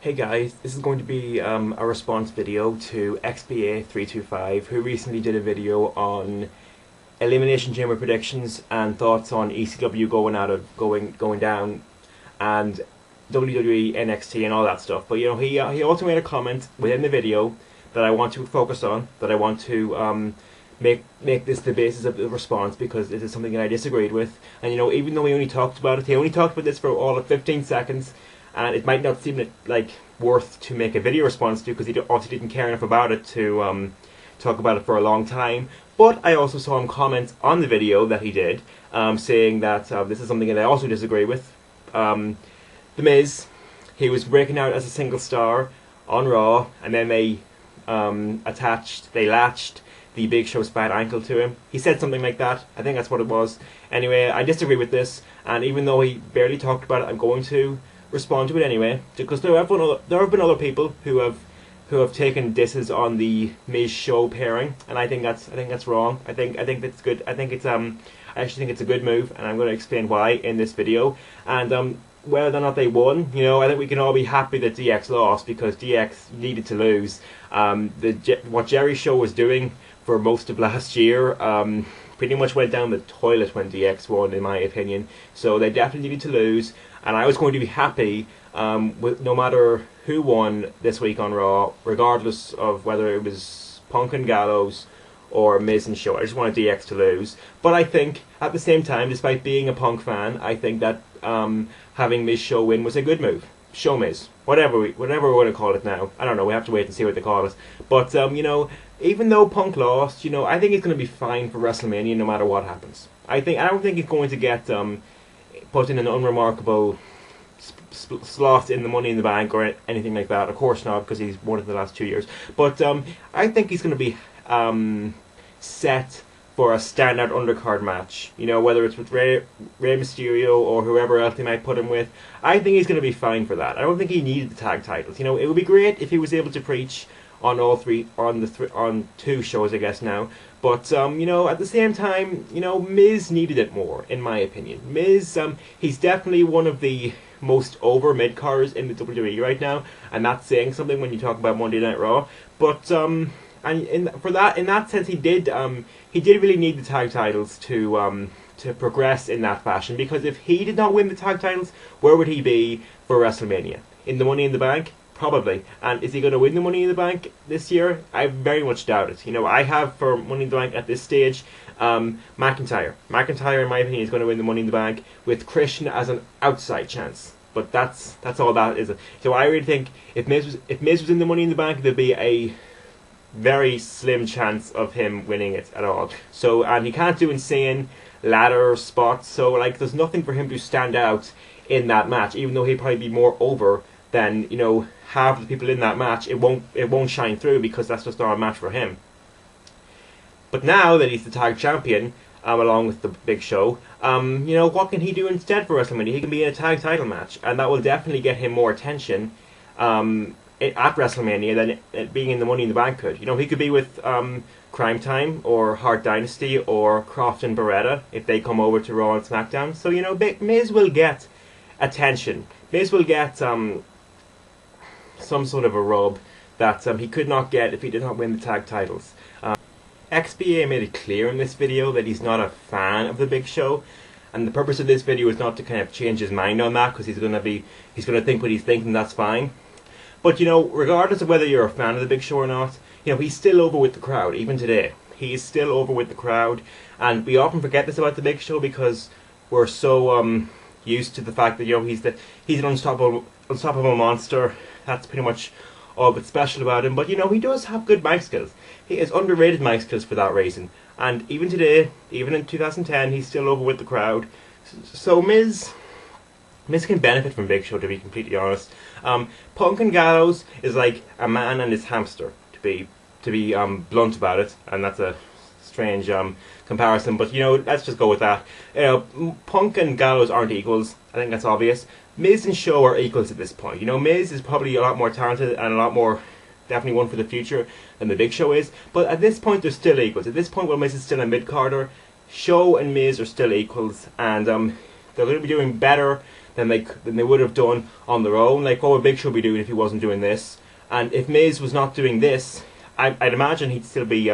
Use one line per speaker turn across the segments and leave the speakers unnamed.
Hey guys, this is going to be a response video to XBA325, who recently did a video on Elimination Chamber predictions and thoughts on ECW going down, and WWE, NXT, and all that stuff. But he also made a comment within the video that I want to focus on, that I want to make this the basis of the response, because it is something that I disagreed with. And even though he only talked about it, he only talked about this for all of 15 seconds. And it might not seem like worth to make a video response to, because he obviously didn't care enough about it to talk about it for a long time. But I also saw him comment on the video that he did, saying that this is something that I also disagree with. The Miz, he was breaking out as a single star on Raw, and then they latched the Big Show's bad ankle to him. He said something like that. I think that's what it was. Anyway, I disagree with this, and even though he barely talked about it, I'm going to respond to it anyway, because there have been other people who have taken disses on the Miz Show pairing, and I think that's wrong. I think that's good. I actually think it's a good move, and I'm going to explain why in this video. And whether or not they won, I think we can all be happy that DX lost, because DX needed to lose. What Jerry's show was doing for most of last year pretty much went down the toilet when DX won, in my opinion. So they definitely needed to lose, and I was going to be happy with no matter who won this week on Raw, regardless of whether it was Punk and Gallows or Miz and Show. I just wanted DX to lose. But I think, at the same time, despite being a Punk fan, I think that having Miz Show win was a good move. ShowMiz, whatever we're going to call it now. I don't know. We have to wait and see what they call it. But even though Punk lost, I think he's going to be fine for WrestleMania no matter what happens. I don't think he's going to get put in an unremarkable slot in the Money in the Bank or anything like that. Of course not, because he's won it the last 2 years. But I think he's going to be set for a standout undercard match. Whether it's with Rey Mysterio or whoever else they might put him with. I think he's going to be fine for that. I don't think he needed the tag titles. It would be great if he was able to preach on all three, on two shows, I guess now. But at the same time, Miz needed it more, in my opinion. Miz, he's definitely one of the most over mid-carders in the WWE right now, and that's saying something when you talk about Monday Night Raw. But and in that sense, he did really need the tag titles to progress in that fashion. Because if he did not win the tag titles, where would he be for WrestleMania? In the Money in the Bank? Probably. And is he going to win the Money in the Bank this year? I very much doubt it. I have for Money in the Bank at this stage McIntyre. McIntyre, in my opinion, is going to win the Money in the Bank, with Christian as an outside chance. But that's all that is. So I really think if Miz was in the Money in the Bank, there'd be a very slim chance of him winning it at all. So, and he can't do insane ladder spots. So there's nothing for him to stand out in that match. Even though he'd probably be more over than half the people in that match, it won't shine through, because that's just not a match for him. But now that he's the tag champion, along with the Big Show, what can he do instead for WrestleMania? He can be in a tag title match, and that will definitely get him more attention at WrestleMania than it being in the Money in the Bank could. He could be with Crime Time or Hart Dynasty or Croft and Beretta if they come over to Raw and SmackDown. So Miz will get attention. Miz will get some sort of a rub that he could not get if he did not win the tag titles. XBA made it clear in this video that he's not a fan of the Big Show, and the purpose of this video is not to kind of change his mind on that, because he's going to think what he's thinking. That's fine. But regardless of whether you're a fan of the Big Show or not, he's still over with the crowd. Even today, he is still over with the crowd, and we often forget this about the Big Show because we're so used to the fact that he's an unstoppable monster. That's pretty much all that's special about him. But he does have good mic skills. He has underrated mic skills for that reason. And even today, even in 2010, he's still over with the crowd. So Miz can benefit from Big Show, to be completely honest. Punk and Gallows is like a man and his hamster, to be blunt about it, and that's a strange comparison. But let's just go with that. Punk and Gallows aren't equals. I think that's obvious. Miz and Show are equals at this point. Miz is probably a lot more talented and a lot more, definitely one for the future, than the Big Show is. But at this point, they're still equals. At this point, while Miz is still a mid-carder, Show and Miz are still equals, and they're going to be doing better than they would have done on their own. Like, what would Big Show be doing if he wasn't doing this? And if Miz was not doing this, I'd imagine he'd still be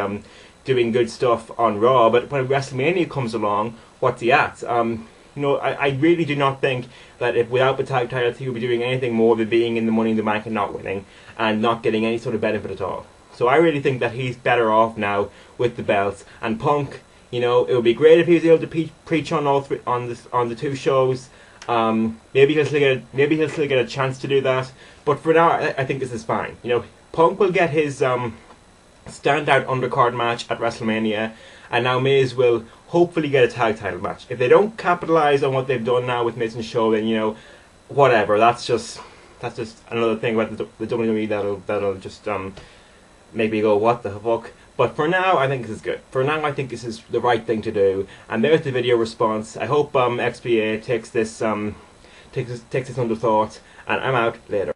doing good stuff on Raw. But when WrestleMania comes along, what's he at? I really do not think that if without the tag titles he would be doing anything more than being in the Money in the Bank and not winning and not getting any sort of benefit at all. So I really think that he's better off now with the belts. And Punk, it would be great if he was able to preach on on the two shows. Maybe he'll still get a chance to do that. But for now, I think this is fine. Punk will get his standout undercard match at WrestleMania, and now Miz will hopefully get a tag title match. If they don't capitalize on what they've done now with Miz and Show, then whatever. That's just another thing about the WWE that'll just make me go, what the fuck. But for now, I think this is good. For now, I think this is the right thing to do. And there's the video response. I hope XBA takes this under thought. And I'm out later.